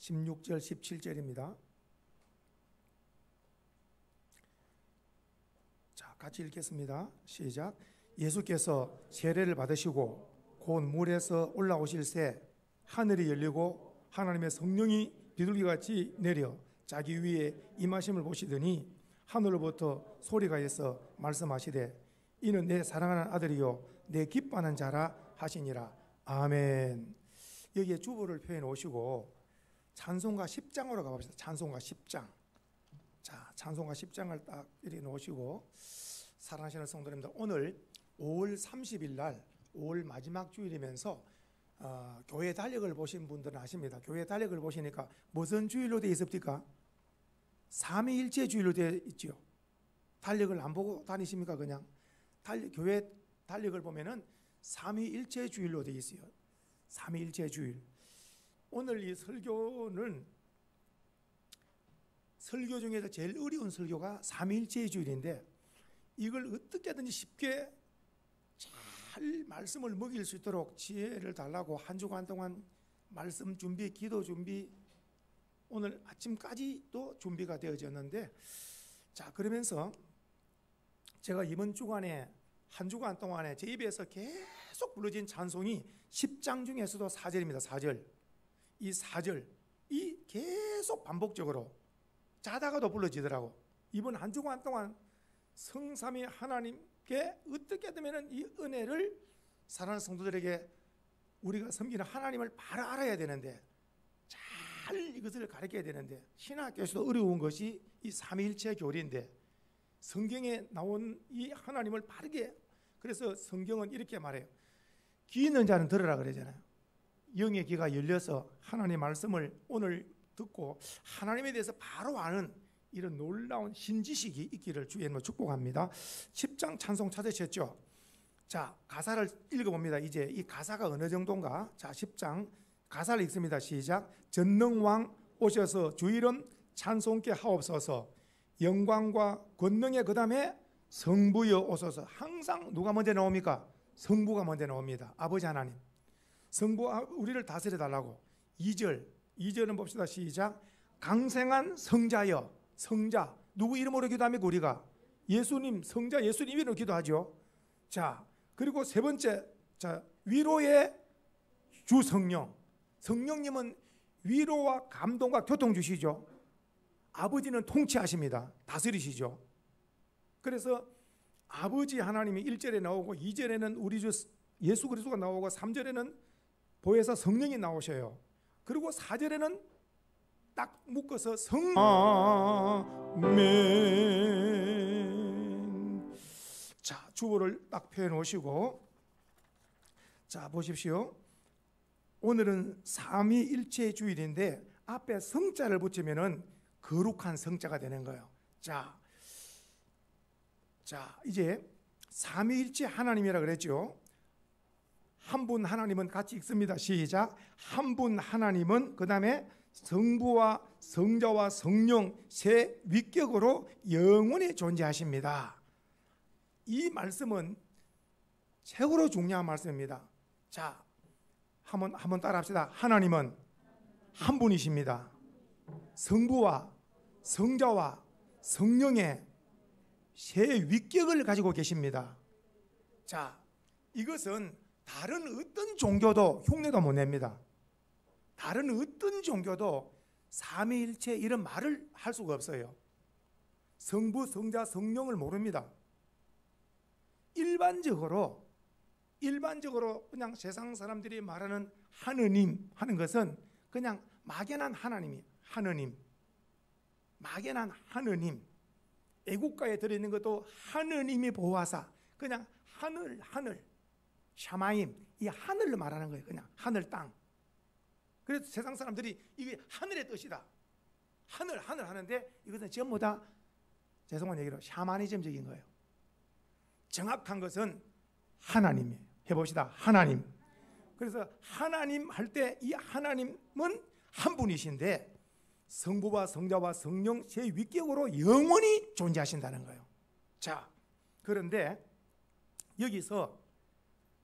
16절 17절입니다. 자, 같이 읽겠습니다. 시작. 예수께서 세례를 받으시고 곧 물에서 올라오실새 하늘이 열리고 하나님의 성령이 비둘기같이 내려 자기 위에 임하심을 보시더니 하늘로부터 소리가 있어 말씀하시되 이는 내 사랑하는 아들이요 내 기뻐하는 자라 하시니라. 아멘. 여기에 주보를 표현해 오시고 찬송가 10장으로 가봅시다. 찬송가 10장. 자, 찬송가 10장을 딱 이렇게 놓으시고, 사랑하시는 성도님들, 오늘 5월 30일 날 5월 마지막 주일이면서 교회 달력을 보신 분들은 아십니다. 교회 달력을 보시니까 무슨 주일로 되어 있습니까? 삼위일체 주일로 되어 있죠. 달력을 안 보고 다니십니까? 그냥 교회 달력을 보면은 삼위일체 주일로 되어 있어요. 삼위일체 주일. 오늘 이 설교는 설교 중에서 제일 어려운 설교가 삼위일체 주일인데, 이걸 어떻게든지 쉽게 잘 말씀을 먹일 수 있도록 지혜를 달라고 한 주간 동안 말씀 준비, 기도 준비, 오늘 아침까지도 준비가 되어졌는데, 자, 그러면서 제가 이번 주간에 한 주간 동안에 제 입에서 계속 불러진 찬송이 10장 중에서도 4절입니다. 4절. 이 4절이 계속 반복적으로 자다가도 불러지더라고. 이번 한 주간 동안 성삼위 하나님께 어떻게 되면 이 은혜를 사랑하는 성도들에게 우리가 섬기는 하나님을 바로 알아야 되는데, 잘 이것을 가르쳐야 되는데, 신학교에서도 어려운 것이 이 삼위일체 교리인데, 성경에 나온 이 하나님을 바르게, 그래서 성경은 이렇게 말해요. 귀 있는 자는 들으라 그러잖아요. 영의 귀가 열려서 하나님의 말씀을 오늘 듣고 하나님에 대해서 바로 아는 이런 놀라운 신지식이 있기를 주의 이름으로 축복합니다. 10장 찬송 찾으셨죠? 자, 가사를 읽어봅니다. 이제 이 가사가 어느 정도인가? 자, 10장 가사를 읽습니다. 시작. 전능왕 오셔서 주 이름 찬송케 하옵소서. 영광과 권능의 그 다음에 성부여 오소서. 항상 누가 먼저 나옵니까? 성부가 먼저 나옵니다. 아버지 하나님. 성부 우리를 다스려 달라고. 2절은 봅시다. 시작. 강생한 성자여. 성자. 누구 이름으로 기도합니까? 우리가 예수님, 성자 예수님 이름으로 기도하죠. 자, 그리고 세 번째, 자, 위로의 주 성령. 성령님은 위로와 감동과 교통 주시죠. 아버지는 통치하십니다. 다스리시죠. 그래서 아버지 하나님이 1절에 나오고 2절에는 우리 주 예수 그리스도가 나오고 3절에는 보혜사 성령이 나오셔요. 그리고 4절에는 딱 묶어서 아멘. 자, 주보를 딱 표현해 오시고, 자, 보십시오. 오늘은 삼위일체 주일인데 앞에 성자를 붙이면은 거룩한 성자가 되는 거예요. 자, 이제 삼위일체 하나님이라 그랬죠. 한 분 하나님은 같이 읽습니다. 시작. 한 분 하나님은 그 다음에 성부와 성자와 성령 세 위격으로 영원히 존재하십니다. 이 말씀은 최고로 중요한 말씀입니다. 자, 한번 따라합시다. 하나님은 한 분이십니다. 성부와 성자와 성령의 세 위격을 가지고 계십니다. 자, 이것은 다른 어떤 종교도 흉내도 못 냅니다. 다른 어떤 종교도 삼위일체 이런 말을 할 수가 없어요. 성부, 성자, 성령을 모릅니다. 일반적으로 그냥 세상 사람들이 말하는 하느님 하는 것은 그냥 막연한 하나님이 하느님, 막연한 하느님. 애국가에 들어있는 것도 하느님이 보호하사, 그냥 하늘 샤마임, 이 하늘을 말하는 거예요. 그냥 하늘 땅. 그래서 세상 사람들이 이게 하늘의 뜻이다, 하늘 하는데 이것은 전부 다 죄송한 얘기로 샤머니즘적인 거예요. 정확한 것은 하나님이에요. 해봅시다. 하나님. 그래서 하나님 할 때 이 하나님은 한 분이신데 성부와 성자와 성령 제 위격으로 영원히 존재하신다는 거예요. 자, 그런데 여기서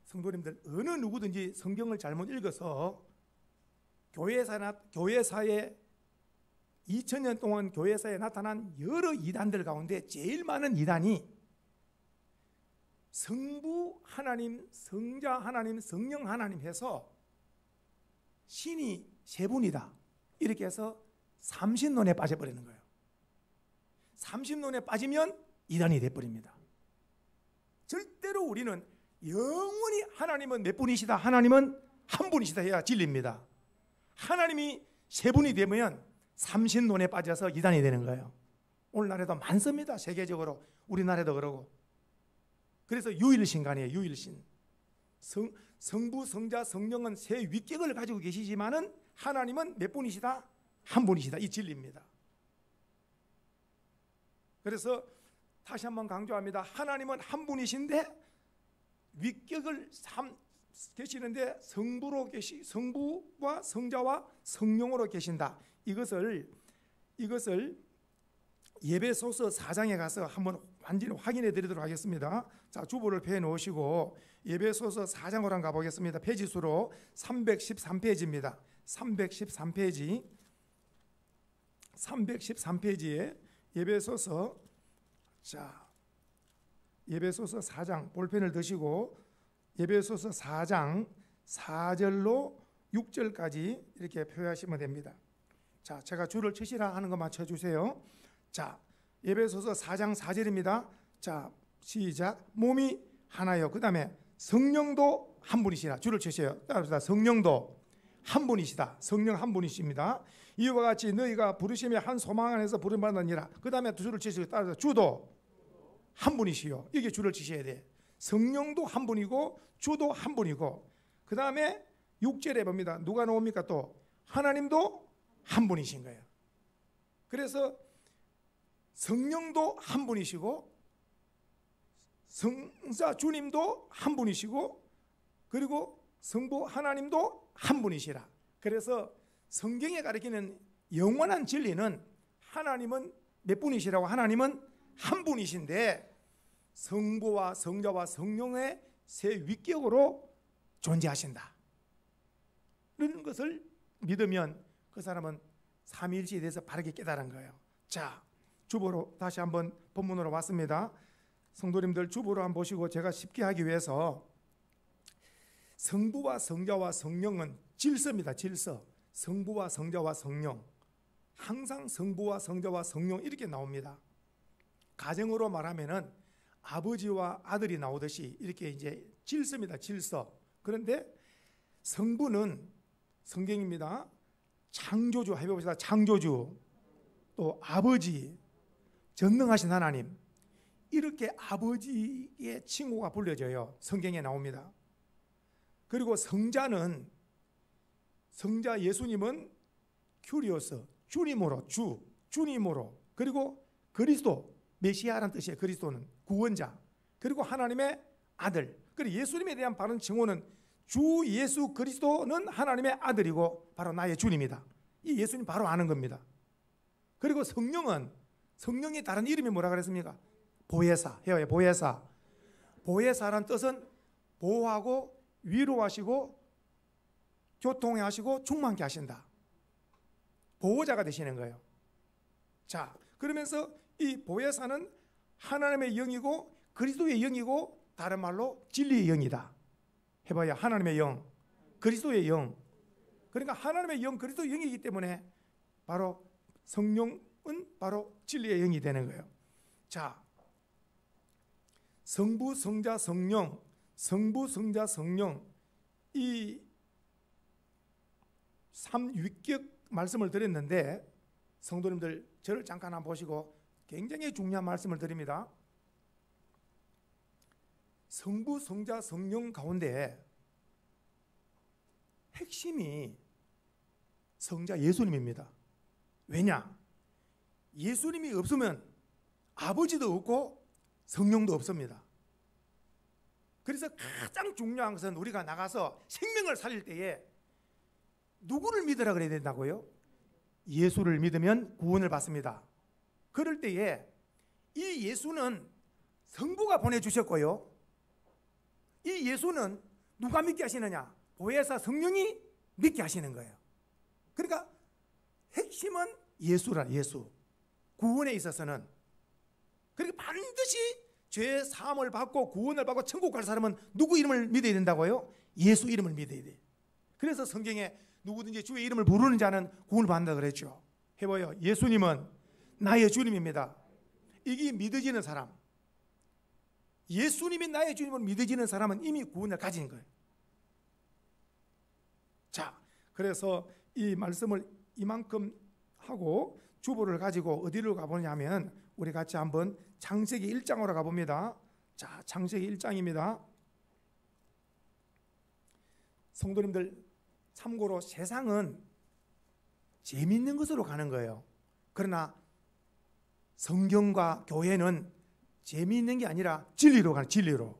성도님들 어느 누구든지 성경을 잘못 읽어서 교회사에 2000년 동안 교회사에 나타난 여러 이단들 가운데 제일 많은 이단이 성부 하나님, 성자 하나님, 성령 하나님 해서 신이 세 분이다 이렇게 해서 삼신론에 빠져버리는 거예요. 삼신론에 빠지면 이단이 돼버립니다. 절대로 우리는 영원히 하나님은 몇 분이시다, 하나님은 한 분이시다 해야 진리입니다. 하나님이 세 분이 되면 삼신론에 빠져서 이단이 되는 거예요. 오늘날에도 많습니다. 세계적으로, 우리나라도 그러고. 그래서 유일신간이에요. 유일신. 성부, 성자, 성령은 세 위격을 가지고 계시지만은 하나님은 몇 분이시다? 한 분이시다. 이 진리입니다. 그래서 다시 한번 강조합니다. 하나님은 한 분이신데 위격을 계시는데 성부와 성자와 성령으로 계신다. 이것을 예배소서 4장에 가서 한번 완전히 확인해 드리도록 하겠습니다. 자, 주보를 펴 놓으시고 예배소서 4장으로 한번 가보겠습니다. 페이지 수로 313페이지입니다. 313페이지에 예배소서, 자, 예배소서 4장 볼펜을 드시고 예배소서 4장 4절로 6절까지 이렇게 표현하시면 됩니다. 자, 제가 줄을 치시라 하는 거 맞춰주세요. 자, 예배소서 4장 4절입니다. 자, 시작. 몸이 하나요. 그 다음에 성령도 한 분이시라. 줄을 치세요. 따라합시다. 성령도 한 분이시다. 성령 한 분이십니다. 이와 같이 너희가 부르심의 한 소망 안에서 부름받느니라. 그 다음에 두 줄을 치시고 따라서 주도 한 분이시요. 이게 줄을 치셔야 돼. 성령도 한 분이고 주도 한 분이고, 그 다음에 6절에 봅니다. 누가 나옵니까? 또 하나님도 한 분이신 거예요. 그래서 성령도 한 분이시고 성자 주님도 한 분이시고 그리고 성부 하나님도 한 분이시라. 그래서 성경에 가리키는 영원한 진리는 하나님은 몇 분이시라고? 하나님은 한 분이신데 성부와 성자와 성령의 세 위격으로 존재하신다. 이런 것을 믿으면 그 사람은 삼위일체에 대해서 바르게 깨달은 거예요. 자, 주보로 다시 한번 본문으로 왔습니다. 성도님들 주보로 한번 보시고 제가 쉽게 하기 위해서 성부와 성자와 성령은 질서입니다. 질서. 성부와 성자와 성령. 항상 성부와 성자와 성령 이렇게 나옵니다. 가정으로 말하면은 아버지와 아들이 나오듯이 이렇게 이제 질서입니다. 질서. 그런데 성부는 성경입니다. 창조주 해봅시다. 창조주, 또 아버지, 전능하신 하나님, 이렇게 아버지의 칭호가 불려져요. 성경에 나옵니다. 그리고 성자는, 성자 예수님은 큐리오스, 주님으로, 주님으로, 그리고 그리스도, 메시아라는 뜻이에요. 그리스도는 구원자, 그리고 하나님의 아들. 그리고 예수님에 대한 바른 칭호는 주 예수 그리스도는 하나님의 아들이고 바로 나의 주님이다. 이 예수님 바로 아는 겁니다. 그리고 성령은, 성령의 다른 이름이 뭐라 그랬습니까? 보혜사, 해요. 보혜사. 보혜사라는 뜻은 보호하고 위로하시고 교통해 하시고 충만케 하신다. 보호자가 되시는 거예요. 자, 그러면서 이 보혜사는 하나님의 영이고 그리스도의 영이고 다른 말로 진리의 영이다. 해봐야 하나님의 영, 그리스도의 영. 그러니까 하나님의 영, 그리스도의 영이기 때문에 바로 성령은 바로 진리의 영이 되는 거예요. 자, 성부, 성자, 성령, 성부, 성자, 성령, 이 삼위격 말씀을 드렸는데 성도님들 저를 잠깐 한번 보시고 굉장히 중요한 말씀을 드립니다. 성부, 성자, 성령 가운데 핵심이 성자 예수님입니다. 왜냐? 예수님이 없으면 아버지도 없고 성령도 없습니다. 그래서 가장 중요한 것은 우리가 나가서 생명을 살릴 때에 누구를 믿으라 그래야 된다고요? 예수를 믿으면 구원을 받습니다. 그럴 때에 이 예수는 성부가 보내주셨고요, 이 예수는 누가 믿게 하시느냐? 보혜사 성령이 믿게 하시는 거예요. 그러니까 핵심은 예수라. 예수. 구원에 있어서는. 그러니까 반드시 죄 사함을 받고 구원을 받고 천국 갈 사람은 누구 이름을 믿어야 된다고요? 예수 이름을 믿어야 돼. 그래서 성경에 누구든지 주의 이름을 부르는 자는 구원을 받는다 그랬죠. 해봐요. 예수님은 나의 주님입니다. 이게 믿어지는 사람, 예수님이 나의 주님을 믿어지는 사람은 이미 구원을 가진 거예요. 자, 그래서 이 말씀을 이만큼 하고 주보를 가지고 어디로 가보냐면 우리 같이 한번 창세기 1장으로 가봅니다. 자, 창세기 1장입니다. 성도님들, 참고로 세상은 재미있는 것으로 가는 거예요. 그러나 성경과 교회는 재미있는 게 아니라 진리로 가는, 진리로.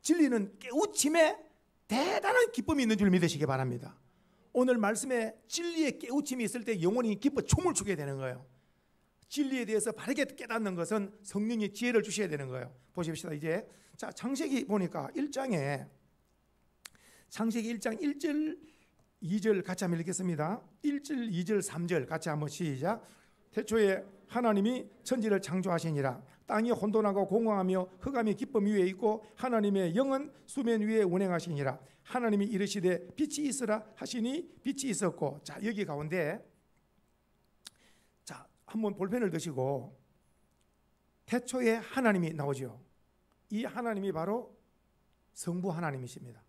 진리는 깨우침에 대단한 기쁨이 있는 줄 믿으시기 바랍니다. 오늘 말씀에 진리의 깨우침이 있을 때 영혼이 기뻐 춤을 추게 되는 거예요. 진리에 대해서 바르게 깨닫는 것은 성령이 지혜를 주셔야 되는 거예요. 보십시다. 이제 자, 창세기 보니까 1장에 창세기 1장 1절 2절 같이 한번 읽겠습니다. 1절 2절 3절 같이 한번 시작. 태초에 하나님이 천지를 창조하시니라. 땅이 혼돈하고 공허하며 흑암이 기쁨 위에 있고 하나님의 영은 수면 위에 운행하시니라. 하나님이 이르시되 빛이 있으라 하시니 빛이 있었고. 자, 여기 가운데 자, 한번 볼펜을 드시고 태초에 하나님이 나오죠. 이 하나님이 바로 성부 하나님이십니다.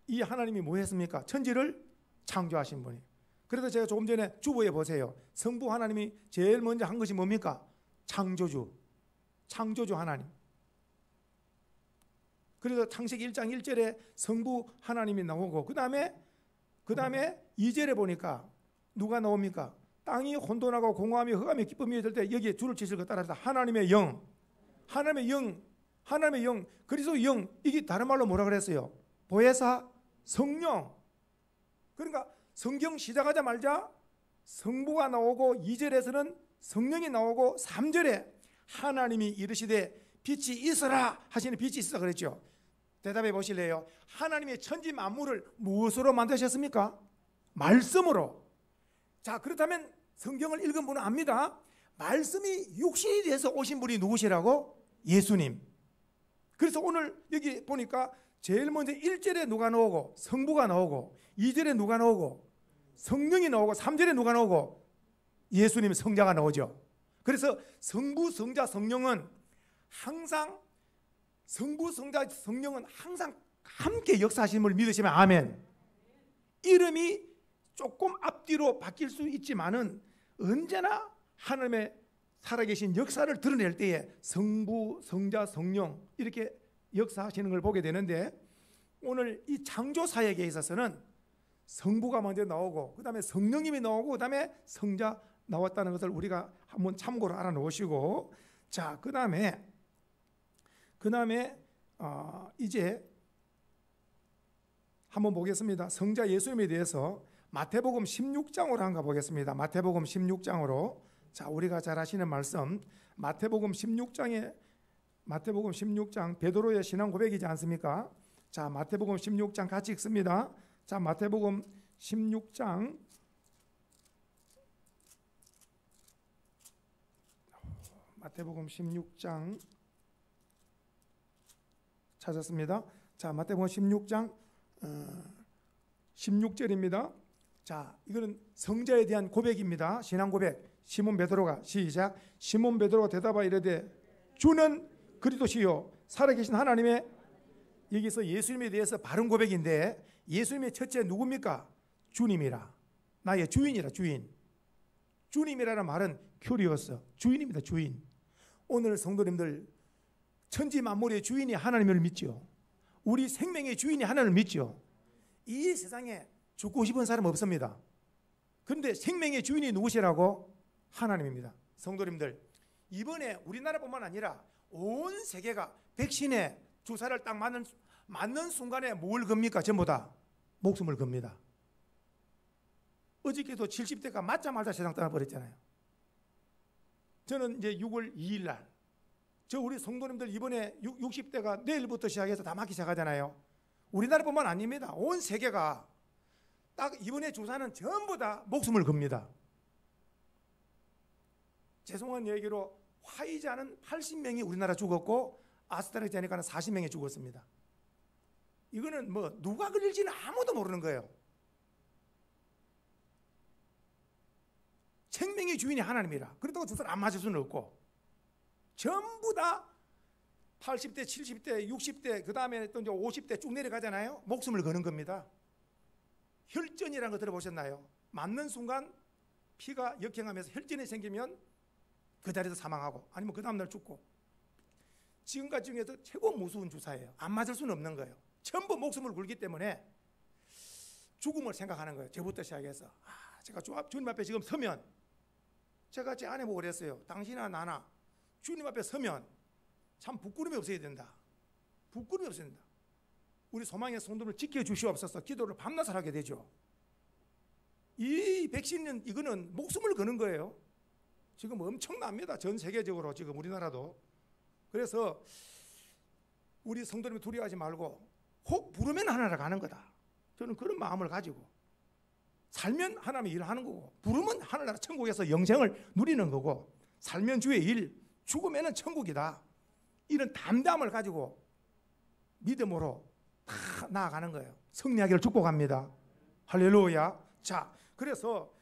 이 하나님이 뭐 했습니까? 천지를 창조하신 분이. 그래서 제가 조금 전에 주보에 보세요. 성부 하나님이 제일 먼저 한 것이 뭡니까? 창조주 하나님. 그래서 창세기 1장 1절에 성부 하나님이 나오고 그 다음에 2절에 보니까 누가 나옵니까? 땅이 혼돈하고 공허하며 흑암이 기쁨이 있을 때 여기에 줄을 치실 것 따라서 하나님의 영, 그리스도 영, 이게 다른 말로 뭐라 그랬어요? 보혜사 성령. 그러니까 성경 시작하자마자 성부가 나오고 2절에서는 성령이 나오고 3절에 하나님이 이르시되 빛이 있어라 하시는 빛이 있어 그랬죠. 대답해 보실래요? 하나님의 천지 만물을 무엇으로 만드셨습니까? 말씀으로. 자, 그렇다면 성경을 읽은 분은 압니다. 말씀이 육신이 돼서 오신 분이 누구시라고? 예수님. 그래서 오늘 여기 보니까 제일 먼저 1절에 누가 나오고 성부가 나오고 2절에 누가 나오고 성령이 나오고 3절에 누가 나오고 예수님 성자가 나오죠. 그래서 성부, 성자, 성령은 항상 성부, 성자, 성령은 항상 함께 역사하심을 믿으시면 아멘. 이름이 조금 앞뒤로 바뀔 수 있지만은 언제나 하나님의 살아계신 역사를 드러낼 때에 성부, 성자, 성령 이렇게 역사하시는 걸 보게 되는데 오늘 이 창조 사역에 있어서는 성부가 먼저 나오고 그 다음에 성령님이 나오고 그 다음에 성자 나왔다는 것을 우리가 한번 참고로 알아놓으시고 자, 그 다음에 이제 한번 보겠습니다. 성자 예수님에 대해서 마태복음 16장으로 한번 보겠습니다. 마태복음 16장으로 자, 우리가 잘 아시는 말씀 마태복음 16장 베드로의 신앙 고백이지 않습니까? 자, 마태복음 16장 같이 읽습니다. 자, 마태복음 16장 찾았습니다. 자, 마태복음 16장 16절입니다. 자, 이거는 성자에 대한 고백입니다. 신앙 고백. 시몬 베드로가 시작. 시몬 베드로가 대답하여 이르되 주는 그리스도시요 살아계신 하나님의. 여기서 예수님에 대해서 바른 고백인데 예수님의 첫째 누굽니까? 주님이라. 나의 주인이라. 주인. 주님이라는 말은 큐리오스, 주인입니다. 주인. 오늘 성도님들 천지 만물의 주인이 하나님을 믿죠. 우리 생명의 주인이 하나님을 믿죠. 이 세상에 죽고 싶은 사람 없습니다. 그런데 생명의 주인이 누구시라고? 하나님입니다. 성도님들 이번에 우리나라뿐만 아니라 온 세계가 백신에 주사를 딱 맞는 순간에 뭘 겁니까? 전부 다 목숨을 겁니다. 어저께도 70대가 맞자마자 세상 떠나버렸잖아요. 저는 이제 6월 2일 날 우리 성도님들 이번에 60대가 내일부터 시작해서 다 맞기 시작하잖아요. 우리나라뿐만 아닙니다. 온 세계가 딱 이번에 주사는 전부 다 목숨을 겁니다. 죄송한 얘기로 화이자는 80명이 우리나라 죽었고 아스트라제네카는 40명이 죽었습니다. 이거는 뭐 누가 걸릴지는 아무도 모르는 거예요. 생명의 주인이 하나님이라. 그렇다고 주사를 안 맞을 수는 없고 전부 다 80대, 70대, 60대, 그 다음에 또 이제 50대 쭉 내려가잖아요. 목숨을 거는 겁니다. 혈전이라는 거 들어보셨나요? 맞는 순간 피가 역행하면서 혈전이 생기면 그 자리에서 사망하고 아니면 그 다음날 죽고, 지금까지 중에서 최고 무서운 주사예요. 안 맞을 수는 없는 거예요. 전부 목숨을 걸기 때문에 죽음을 생각하는 거예요. 저부터 시작해서 제가 주님 앞에 지금 서면, 제가 제 아내 보고 그랬어요. 당신이나 나나 주님 앞에 서면 참 부끄러움이 없어야 된다. 부끄러움이 없어야 된다. 우리 소망의 성도를 지켜주시옵소서 기도를 밤낮을 하게 되죠. 이 백신은 이거는 목숨을 거는 거예요. 지금 엄청납니다. 전 세계적으로 지금 우리나라도. 그래서 우리 성도님이 두려워하지 말고 혹 부르면 하나라 가는 거다. 저는 그런 마음을 가지고 살면 하나님의 일을 하는 거고 부르면 하늘나라 천국에서 영생을 누리는 거고 살면 주의 일, 죽으면 천국이다. 이런 담담을 가지고 믿음으로 다 나아가는 거예요. 승리하기를 축복합니다. 할렐루야. 자, 그래서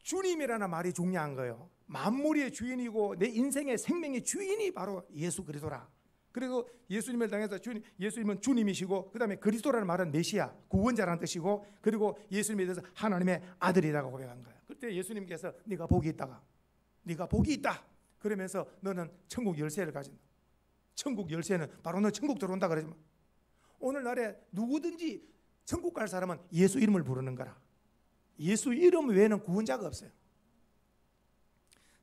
주님이라는 말이 중요한 거예요. 만물의 주인이고 내 인생의 생명의 주인이 바로 예수 그리스도라. 그리고 예수님을 당해서 예수님은 주님이시고 그 다음에 그리스도라는 말은 메시아, 구원자라는 뜻이고 그리고 예수님에 대해서 하나님의 아들이라고 고백한 거예요. 그때 예수님께서 네가 복이 있다. 그러면서 너는 천국 열쇠를 가진다. 천국 열쇠는 바로 너 천국 들어온다 그러지만 오늘날에 누구든지 천국 갈 사람은 예수 이름을 부르는 거라. 예수 이름 외에는 구원자가 없어요.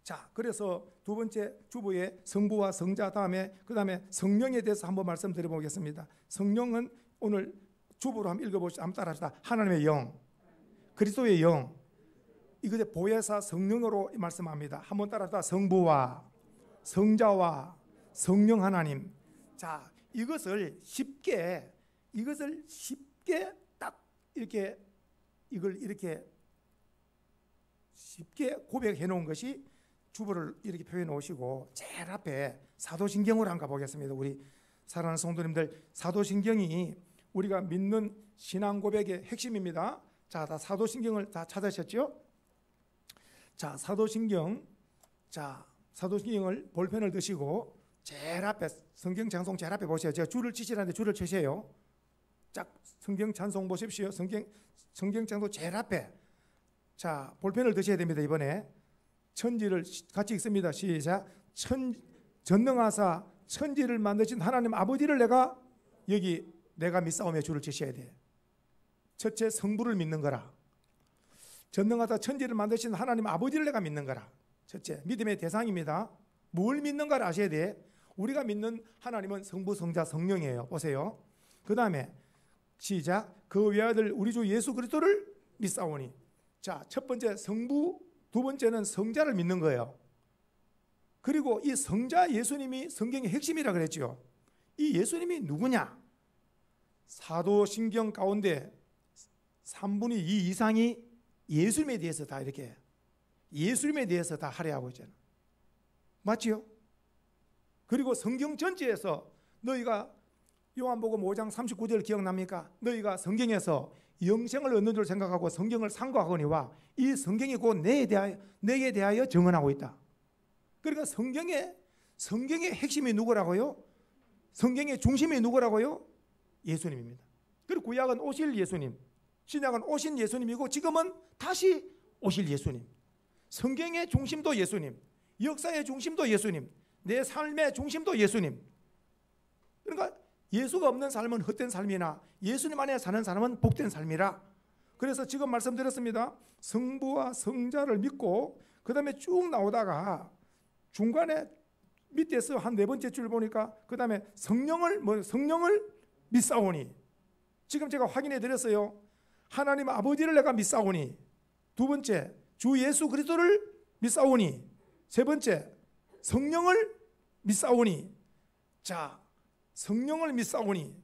자, 그래서 두 번째 주보에 성부와 성자 그 다음에 성령에 대해서 한번 말씀드려 보겠습니다. 성령은 오늘 주보로 한번 읽어보시죠. 한번 따라합시다. 하나님의 영, 그리스도의 영, 이것에 보혜사 성령으로 말씀합니다. 한번 따라합시다. 성부와 성자와 성령 하나님. 자, 이것을 쉽게 딱 이렇게 이걸 이렇게 쉽게 고백해 놓은 것이 주보를 이렇게 표현해 놓으시고 제일 앞에 사도신경으로 한번 가보겠습니다. 우리 사랑하는 성도님들, 사도신경이 우리가 믿는 신앙 고백의 핵심입니다. 자, 다 사도신경을 다 찾으셨죠? 자, 사도신경을 볼펜을 드시고 제일 앞에 성경 찬송 제일 앞에 보세요. 제가 줄을 치시라는데 줄을 치세요. 짝 성경 찬송 보십시오. 성경 찬송 제일 앞에. 자, 볼펜을 드셔야 됩니다. 이번에 천지를 같이 읽습니다. 시작. 전능하사 천지를 만드신 하나님 아버지를 내가 믿사오며 줄을 치셔야 돼. 첫째, 성부를 믿는 거라. 전능하사 천지를 만드신 하나님 아버지를 내가 믿는 거라. 첫째, 믿음의 대상입니다. 뭘 믿는가를 아셔야 돼. 우리가 믿는 하나님은 성부, 성자, 성령이에요. 보세요. 그 다음에 시작. 그 외아들 우리 주 예수 그리스도를 믿사오니. 자, 첫 번째 성부, 두 번째는 성자를 믿는 거예요. 그리고 이 성자 예수님이 성경의 핵심이라 그랬죠. 이 예수님이 누구냐? 사도신경 가운데 3분의 2 이상이 예수님에 대해서 다 이렇게 예수님에 대해서 다 할애하고 있잖아. 맞지요? 그리고 성경 전체에서 너희가 요한복음 5장 39절 기억납니까? 너희가 성경에서 영생을 얻는 줄 생각하고 성경을 상고하거니와 이 성경이 곧 내게 대하여 증언하고 있다. 그러니까 성경의 핵심이 누구라고요? 성경의 중심이 누구라고요? 예수님입니다. 그리고 구약은 오실 예수님, 신약은 오신 예수님이고 지금은 다시 오실 예수님. 성경의 중심도 예수님, 역사의 중심도 예수님, 내 삶의 중심도 예수님. 그러니까 예수가 없는 삶은 헛된 삶이나 예수님 안에 사는 사람은 복된 삶이라. 그래서 지금 말씀드렸습니다. 성부와 성자를 믿고 그 다음에 쭉 나오다가 중간에 밑에서 한 네 번째 줄 보니까 그 다음에 성령을 믿사오니. 지금 제가 확인해 드렸어요. 하나님 아버지를 내가 믿사오니. 두 번째, 주 예수 그리스도를 믿사오니. 세 번째, 성령을 믿사오니. 자, 성령을 믿사오니.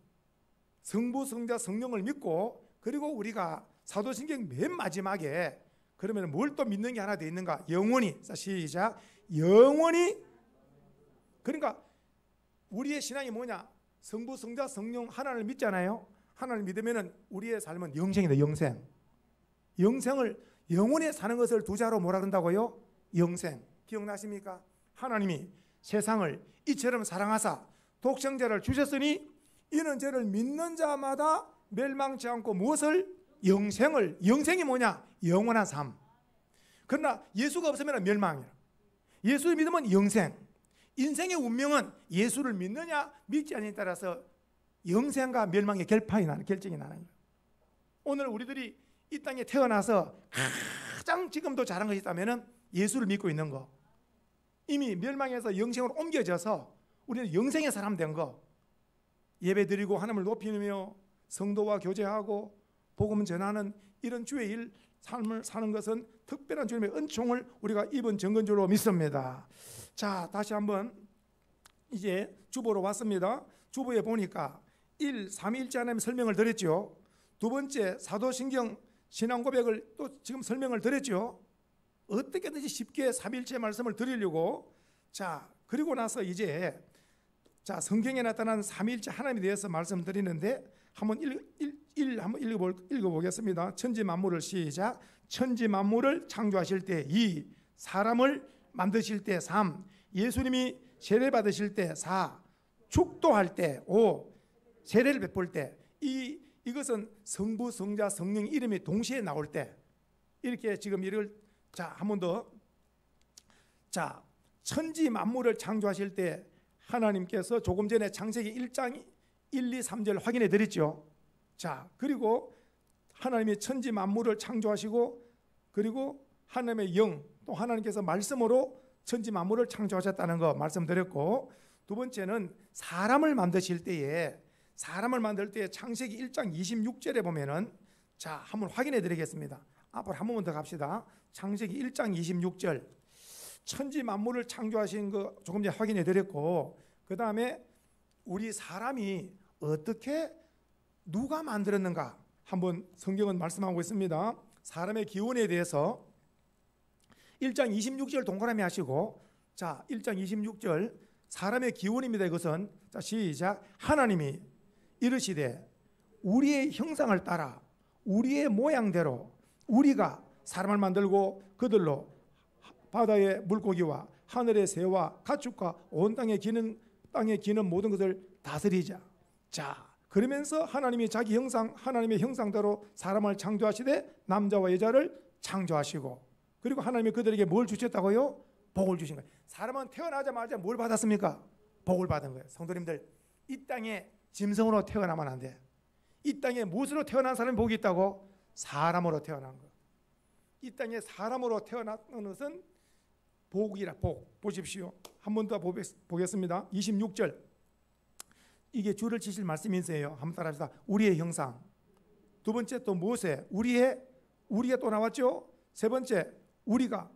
성부, 성자, 성령을 믿고 그리고 우리가 사도신경 맨 마지막에 그러면 뭘 또 믿는 게 하나 더 있는가? 영원히. 자, 시작. 영원히. 그러니까 우리의 신앙이 뭐냐? 성부, 성자, 성령 하나를 믿잖아요. 하나를 믿으면 우리의 삶은 영생이다. 영생. 영생을 영원히 사는 것을 두 자로 뭐라 그런다고요? 영생. 기억나십니까? 하나님이 세상을 이처럼 사랑하사 독생자를 주셨으니 이는 저를 믿는 자마다 멸망치 않고 무엇을? 영생을. 영생이 뭐냐? 영원한 삶. 그러나 예수가 없으면 멸망이야. 예수를 믿으면 영생. 인생의 운명은 예수를 믿느냐 믿지 않느냐에 따라서 영생과 멸망의 결판이 나는, 결정이 나는 거예요. 오늘 우리들이 이 땅에 태어나서 가장 지금도 잘한 것이 있다면 예수를 믿고 있는 거. 이미 멸망에서 영생으로 옮겨져서 우리는 영생의 사람 된 거. 예배 드리고 하나님을 높이며 성도와 교제하고 복음 전하는 이런 주의 일 삶을 사는 것은 특별한 주님의 은총을 우리가 입은 증거인 믿습니다. 자, 다시 한번 이제 주보로 왔습니다. 주보에 보니까 1. 삼위일체 하나님 설명을 드렸죠. 두 번째 사도신경 신앙 고백을 또 지금 설명을 드렸죠. 어떻게든지 쉽게 삼위일체 말씀을 드리려고. 자, 그리고 나서 이제 자, 성경에 나타난 삼위일체 하나님에 대해서 말씀드리는데 한번 한번 읽어보겠습니다. 천지 만물을 시작. 천지 만물을 창조하실 때 2. 사람을 만드실 때 3. 예수님이 세례 받으실 때 4. 축도할 때 5. 세례를 베풀 때 이것은 성부, 성자, 성령 이름이 동시에 나올 때 이렇게 지금 이를 자, 한 번 더. 자, 천지 만물을 창조하실 때 하나님께서 조금 전에 창세기 1장 1, 2, 3절 확인해 드렸죠. 자, 그리고 하나님이 천지 만물을 창조하시고 그리고 하나님의 영 또 하나님께서 말씀으로 천지 만물을 창조하셨다는 거 말씀드렸고, 두 번째는 사람을 만드실 때에 창세기 1장 26절에 보면은 자, 한번 확인해 드리겠습니다. 앞으로 한 번만 더 갑시다. 창세기 1장 26절 천지 만물을 창조하신 거 조금 전에 확인해 드렸고, 그 다음에 우리 사람이 어떻게 누가 만들었는가 한번 성경은 말씀하고 있습니다. 사람의 기원에 대해서 1장 26절 동그라미 하시고, 자, 1장 26절 사람의 기원입니다. 이것은 자, 시작. 하나님이 이르시되 우리의 형상을 따라 우리의 모양대로 우리가 사람을 만들고 그들로 바다의 물고기와 하늘의 새와 가축과 온 땅에 기는 모든 것을 다스리자. 자, 그러면서 하나님이 자기 형상, 하나님의 형상대로 사람을 창조하시되 남자와 여자를 창조하시고, 그리고 하나님이 그들에게 뭘 주셨다고요? 복을 주신 거예요. 사람은 태어나자마자 뭘 받았습니까? 복을 받은 거예요. 성도님들, 이 땅에 짐승으로 태어나면 안 돼. 이 땅에 무엇으로 태어난 사람이 복이 있다고? 사람으로 태어난 거. 이 땅에 사람으로 태어난 것은 복이라. 복. 보십시오. 한 번 더 보겠습니다. 26절. 이게 줄을 치실 말씀이세요. 한번 따라합시다. 우리의 형상. 두 번째 또 무엇에? 우리가 또 나왔죠. 세 번째 우리가.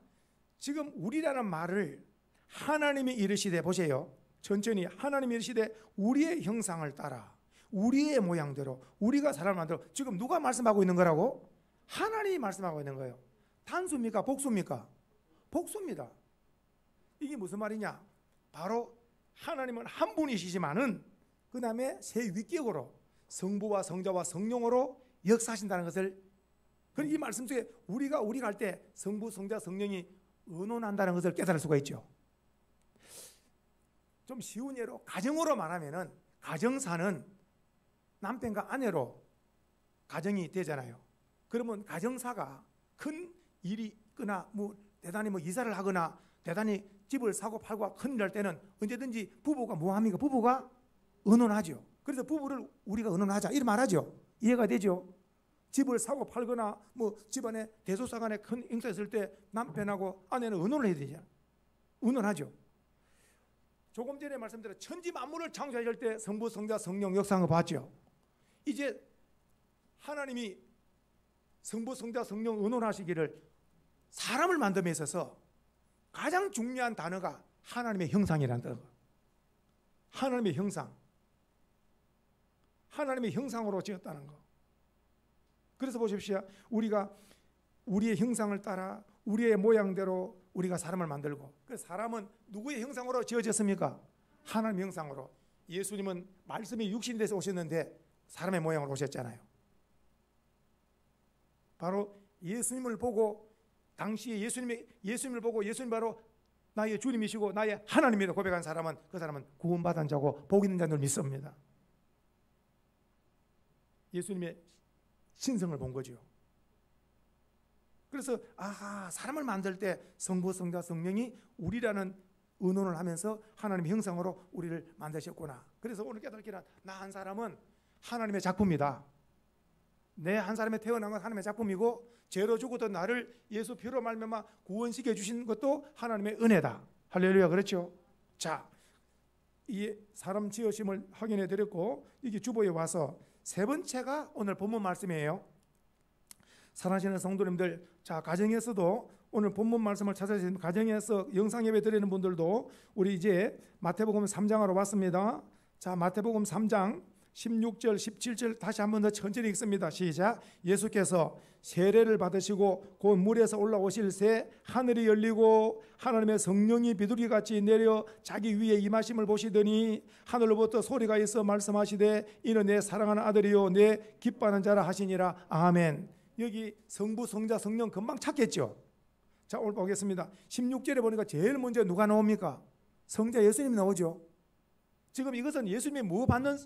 지금 우리라는 말을 하나님이 이르시되, 보세요. 천천히. 하나님이 이르시되 우리의 형상을 따라 우리의 모양대로 우리가 사람을 만들어. 지금 누가 말씀하고 있는 거라고? 하나님이 말씀하고 있는 거예요. 단수입니까? 복수입니까? 복수입니다. 이게 무슨 말이냐? 바로 하나님은 한 분이시지만은 그 다음에 세 위격으로 성부와 성자와 성령으로 역사하신다는 것을, 이 말씀 속에 우리가 할 때 성부, 성자, 성령이 의논한다는 것을 깨달을 수가 있죠. 좀 쉬운 예로 가정으로 말하면은 가정사는 남편과 아내로 가정이 되잖아요. 그러면 가정사가 큰 일이 있거나 대단히 이사를 하거나 대단히 집을 사고 팔고 큰일 날 때는 언제든지 부부가 뭐합니까? 부부가 의논하죠. 그래서 부부를 우리가 의논하자 이렇게 말하죠. 이해가 되죠? 집을 사고 팔거나 집안에 대소사간에 큰 행사 있을 때 남편하고 아내는 의논을 해야 되잖아. 의논하죠. 조금 전에 말씀드린 천지 만물을 창조하실 때 성부, 성자, 성령 역사한 거 봤죠. 이제 하나님이 성부, 성자, 성령 의논하시기를 사람을 만듦에 있어서 가장 중요한 단어가 하나님의 형상이라는 단어. 하나님의 형상. 하나님의 형상으로 지었다는 거. 그래서 보십시오. 우리가 우리의 형상을 따라 우리의 모양대로 우리가 사람을 만들고, 그 사람은 누구의 형상으로 지어졌습니까? 하나님의 형상으로. 예수님은 말씀이 육신이 돼서 오셨는데 사람의 모양으로 오셨잖아요. 바로 예수님을 보고, 당시에 예수님을 보고 예수님 바로 나의 주님이시고 나의 하나님이라고 고백한 사람은, 그 사람은 구원받은 자고 복 있는 자를 믿습니다. 예수님의 신성을 본 거죠. 그래서 사람을 만들 때 성부, 성자, 성령이 우리라는 의논을 하면서 하나님의 형상으로 우리를 만드셨구나. 그래서 오늘 깨닫기는, 나 한 사람은 하나님의 작품이다. 내 한 사람의 태어난 건 하나님의 작품이고, 죄로 죽었던 나를 예수 피로 말미암아 구원시켜 주신 것도 하나님의 은혜다. 할렐루야. 그렇죠? 자, 이 사람 지으심을 확인해 드렸고, 이게 주보에 와서 세 번째가 오늘 본문 말씀이에요. 사랑하시는 성도님들, 자, 가정에서도 오늘 본문 말씀을 찾아주신, 가정에서 영상 예배 드리는 분들도 우리 이제 마태복음 3장으로 왔습니다. 자, 마태복음 3장 16절 17절 다시 한 번 더 천천히 읽습니다. 시작. 예수께서 세례를 받으시고 곧 물에서 올라오실 새 하늘이 열리고 하나님의 성령이 비둘기같이 내려 자기 위에 임하심을 보시더니 하늘로부터 소리가 있어 말씀하시되 이는 내 사랑하는 아들이요 내 기뻐하는 자라 하시니라. 아멘. 여기 성부, 성자, 성령 금방 찾겠죠. 자, 오늘 보겠습니다. 16절에 보니까 제일 먼저 누가 나옵니까? 성자 예수님이 나오죠. 지금 이것은 예수님이 뭐 받는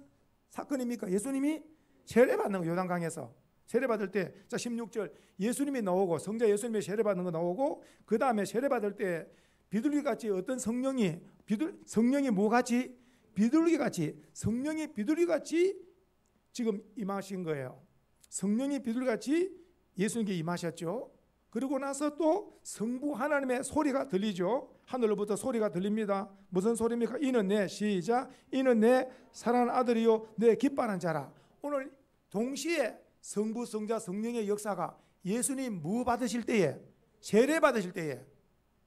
사건입니까? 예수님이 세례받는 거, 요단강에서 세례받을 때, 자 16절 예수님이 나오고, 성자 예수님이 세례받는 거 나오고, 그 다음에 세례받을 때 비둘기같이 어떤 성령이 뭐같이? 비둘기같이, 성령이 비둘기같이 지금 임하신 거예요. 성령이 비둘기같이 예수님께 임하셨죠. 그러고 나서 또 성부 하나님의 소리가 들리죠. 하늘로부터 소리가 들립니다. 무슨 소리입니까? 이는 내, 시작, 이는 내 사랑하는 아들이요 내 기뻐하는 자라. 오늘 동시에 성부, 성자, 성령의 역사가, 예수님 뭐 받으실 때에? 세례 받으실 때에,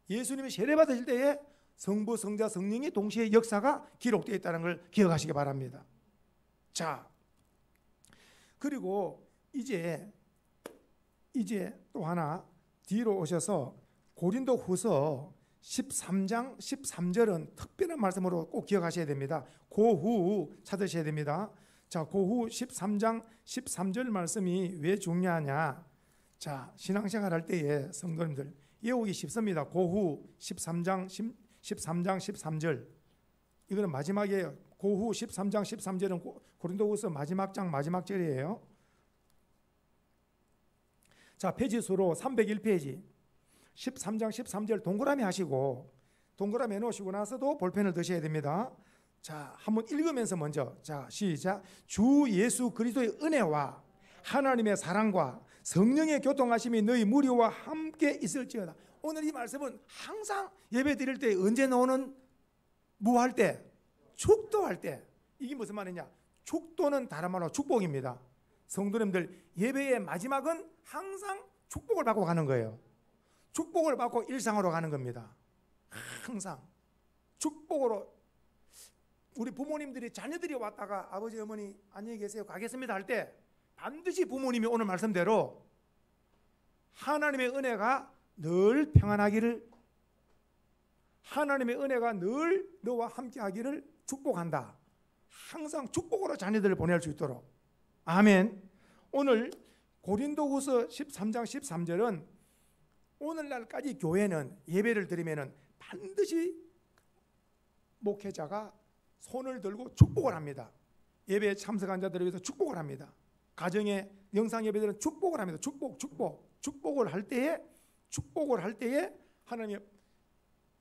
예수님이 세례 받으실 때에 성부, 성자, 성령이 동시에 역사가 기록되어 있다는 걸 기억하시기 바랍니다. 자, 그리고 이제 또 하나 뒤로 오셔서 고린도 후서 13장 13절은 특별한 말씀으로 꼭 기억하셔야 됩니다. 그 후 찾으셔야 됩니다. 자, 그 후 13장 13절 말씀이 왜 중요하냐? 자, 신앙생활 할 때에 성도님들 외우기 쉽습니다. 그 후 13장 13절 이거는 마지막이에요. 그 후 13장 13절은 고린도후서 마지막 장 마지막 절이에요. 자, 페이지 수로 301페이지 13장 13절 동그라미 하시고, 동그라미 해놓으시고 나서도 볼펜을 드셔야 됩니다. 자, 한번 읽으면서 먼저, 자, 시작. 주 예수 그리스도의 은혜와 하나님의 사랑과 성령의 교통하심이 너희 무리와 함께 있을지어다. 오늘 이 말씀은 항상 예배 드릴 때 언제 나오는, 뭐 할 때? 축도할 때. 이게 무슨 말이냐? 축도는 다른 말로 축복입니다. 성도님들, 예배의 마지막은 항상 축복을 받고 가는 거예요. 축복을 받고 일상으로 가는 겁니다. 항상 축복으로. 우리 부모님들이 자녀들이 왔다가 아버지 어머니 안녕히 계세요 가겠습니다 할 때 반드시 부모님이 오늘 말씀대로 하나님의 은혜가 늘 평안하기를, 하나님의 은혜가 늘 너와 함께 하기를 축복한다. 항상 축복으로 자녀들을 보낼 수 있도록. 아멘. 오늘 고린도후서 13장 13절은 오늘날까지 교회는 예배를 드리면 반드시 목회자가 손을 들고 축복을 합니다. 예배에 참석한 자들을 위해서 축복을 합니다. 가정의 영상 예배들은 축복을 합니다. 축복을 할 때에 하나님이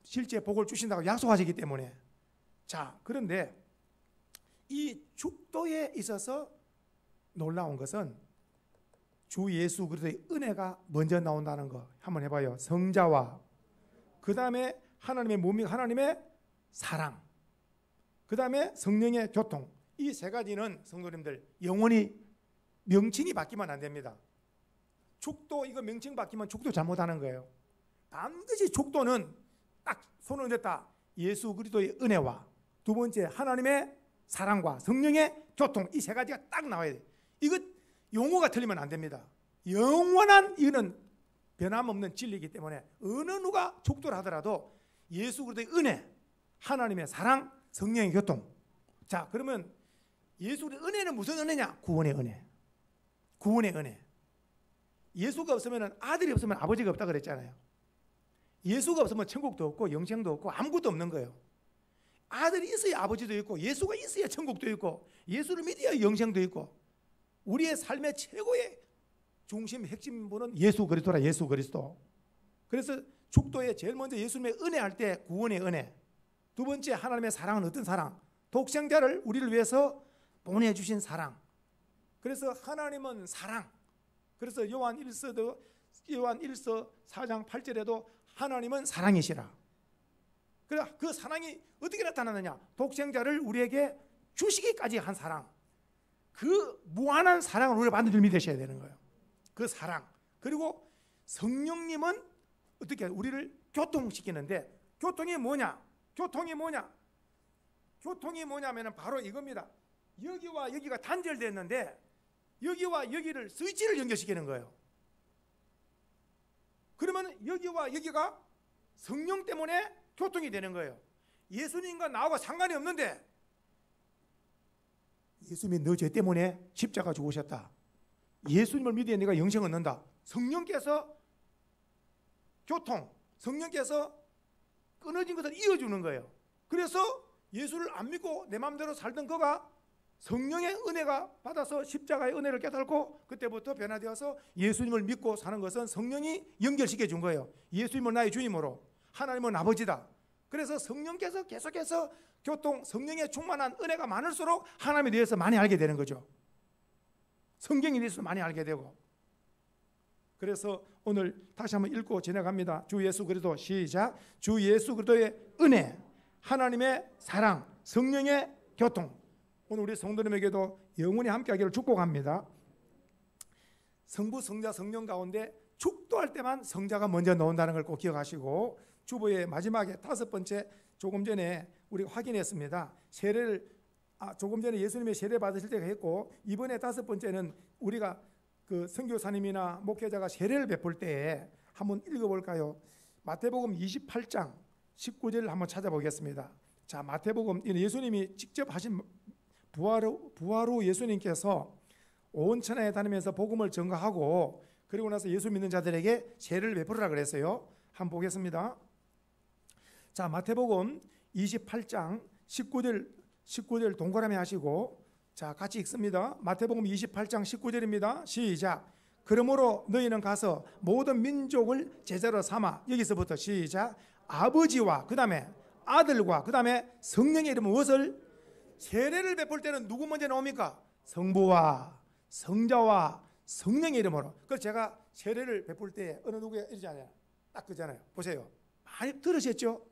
실제 복을 주신다고 약속하시기 때문에. 자, 그런데 이 축도에 있어서 놀라운 것은 주 예수 그리스도의 은혜가 먼저 나온다는 거 한번 해봐요. 성자와 그 다음에 하나님의 몸이 하나님의 사랑, 그 다음에 성령의 교통. 이 세 가지는 성도님들 영원히 명칭이 바뀌면 안 됩니다. 축도 이거 명칭 바뀌면 축도 잘못하는 거예요. 반드시 축도는 딱 손을 댔다. 예수 그리스도의 은혜와 두 번째 하나님의 사랑과 성령의 교통, 이 세 가지가 딱 나와야 돼. 이거 용어가 틀리면 안 됩니다. 영원한 이는 변함없는 진리이기 때문에 어느 누가 족도를 하더라도 예수 그리스도의 은혜, 하나님의 사랑, 성령의 교통. 자, 그러면 예수 그리스도의 은혜는 무슨 은혜냐? 구원의 은혜. 구원의 은혜. 예수가 없으면 아들이 없으면 아버지가 없다 그랬잖아요. 예수가 없으면 천국도 없고 영생도 없고 아무것도 없는 거예요. 아들이 있어야 아버지도 있고 예수가 있어야 천국도 있고 예수를 믿어야 영생도 있고 우리의 삶의 최고의 중심 핵심분은 예수 그리스도라. 예수 그리스도. 그래서 죽도에 제일 먼저 예수님의 은혜할 때 구원의 은혜. 두 번째 하나님의 사랑은 어떤 사랑? 독생자를 우리를 위해서 보내주신 사랑. 그래서 하나님은 사랑. 그래서 요한 1서 4장 8절에도 하나님은 사랑이시라. 그 사랑이 어떻게 나타나느냐? 독생자를 우리에게 주시기까지 한 사랑. 그 무한한 사랑을 우리가 받는 줄 믿으셔야 되는 거예요. 그 사랑. 그리고 성령님은 어떻게 우리를 교통시키는데 교통이 뭐냐? 교통이 뭐냐면 바로 이겁니다. 여기와 여기가 단절됐는데 여기와 여기를 스위치를 연결시키는 거예요. 그러면 여기와 여기가 성령 때문에 교통이 되는 거예요. 예수님과 나하고 상관이 없는데 예수님이 너 죄 때문에 십자가 죽으셨다. 예수님을 믿어야 네가 영생 얻는다. 성령께서 성령께서 끊어진 것을 이어주는 거예요. 그래서 예수를 안 믿고 내 마음대로 살던 그가 성령의 은혜가 받아서 십자가의 은혜를 깨닫고 그때부터 변화되어서 예수님을 믿고 사는 것은 성령이 연결시켜 준 거예요. 예수님을 나의 주님으로, 하나님은 아버지다. 그래서 성령께서 계속해서 성령의 충만한 은혜가 많을수록 하나님에 대해서 많이 알게 되는 거죠. 성경에 대해서 많이 알게 되고. 그래서 오늘 다시 한번 읽고 지나갑니다. 주 예수 그리스도. 시작. 주 예수 그리스도의 은혜, 하나님의 사랑, 성령의 교통. 오늘 우리 성도님에게도 영원히 함께하기를 축복합니다. 성부, 성자, 성령 가운데 축도할 때만 성자가 먼저 나온다는 걸 꼭 기억하시고, 주보의 마지막에 5번째, 조금 전에 우리가 확인했습니다. 세례를 조금 전에 예수님의 세례 받으실 때가 했고, 이번에 5번째는 우리가 그 선교사님이나 목회자가 세례를 베풀 때에 한번 읽어볼까요? 마태복음 28장 19절을 한번 찾아보겠습니다. 자, 마태복음, 예수님이 직접 하신 부활 후 예수님께서 온 천하에 다니면서 복음을 전가하고 그리고 나서 예수 믿는 자들에게 세례를 베풀으라 그랬어요. 한번 보겠습니다. 자, 마태복음 28장 19절 동그라미 하시고, 자, 같이 읽습니다. 마태복음 28장 19절입니다. 시작. 그러므로 너희는 가서 모든 민족을 제자로 삼아. 여기서부터 시작. 아버지와 그 다음에 아들과 그 다음에 성령의 이름은 무엇을? 세례를 베풀 때는 누구 먼저 나옵니까? 성부와 성자와 성령의 이름으로. 그래서 제가 세례를 베풀 때 어느 누구에 이러잖아요. 딱 그잖아요. 보세요. 많이 들으셨죠?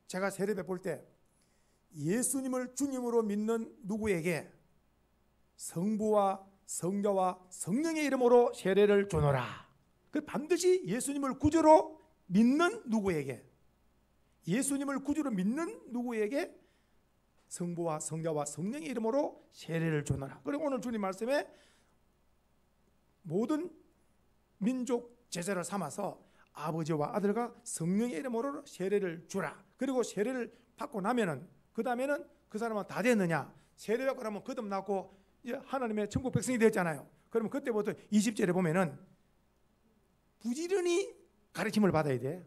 제가 세례 베풀 때 예수님을 주님으로 믿는 누구에게 성부와 성자와 성령의 이름으로 세례를 주노라. 그 반드시 예수님을 구주로 믿는 누구에게, 예수님을 구주로 믿는 누구에게 성부와 성자와 성령의 이름으로 세례를 주노라. 그리고 오늘 주님 말씀에 모든 민족 제자를 삼아서 아버지와 아들과 성령의 이름으로 세례를 주라. 그리고 세례를 받고 나면은 그 다음에는 그 사람은 다 됐느냐? 세례 받고 나면 거듭나고 하나님의 천국 백성이 되었잖아요. 그러면 그때부터 20절에 보면은 부지런히 가르침을 받아야 돼.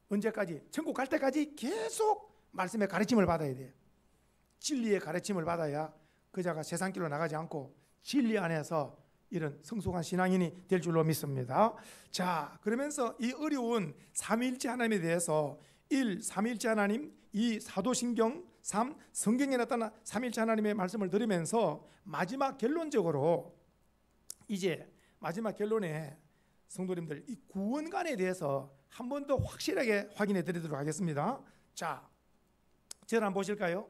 언제까지? 천국 갈 때까지 계속 말씀의 가르침을 받아야 돼. 진리의 가르침을 받아야 그 자가 세상길로 나가지 않고 진리 안에서 이런 성숙한 신앙인이 될 줄로 믿습니다. 자, 그러면서 이 어려운 삼위일체 하나님에 대해서 1. 삼위일체 하나님, 2. 사도신경, 3. 성경에 나타난 삼위일체 하나님의 말씀을 들으면서 마지막 결론적으로 이제 마지막 결론에 성도님들 이 구원관에 대해서 한 번 더 확실하게 확인해 드리도록 하겠습니다. 자, 저를 한번 보실까요?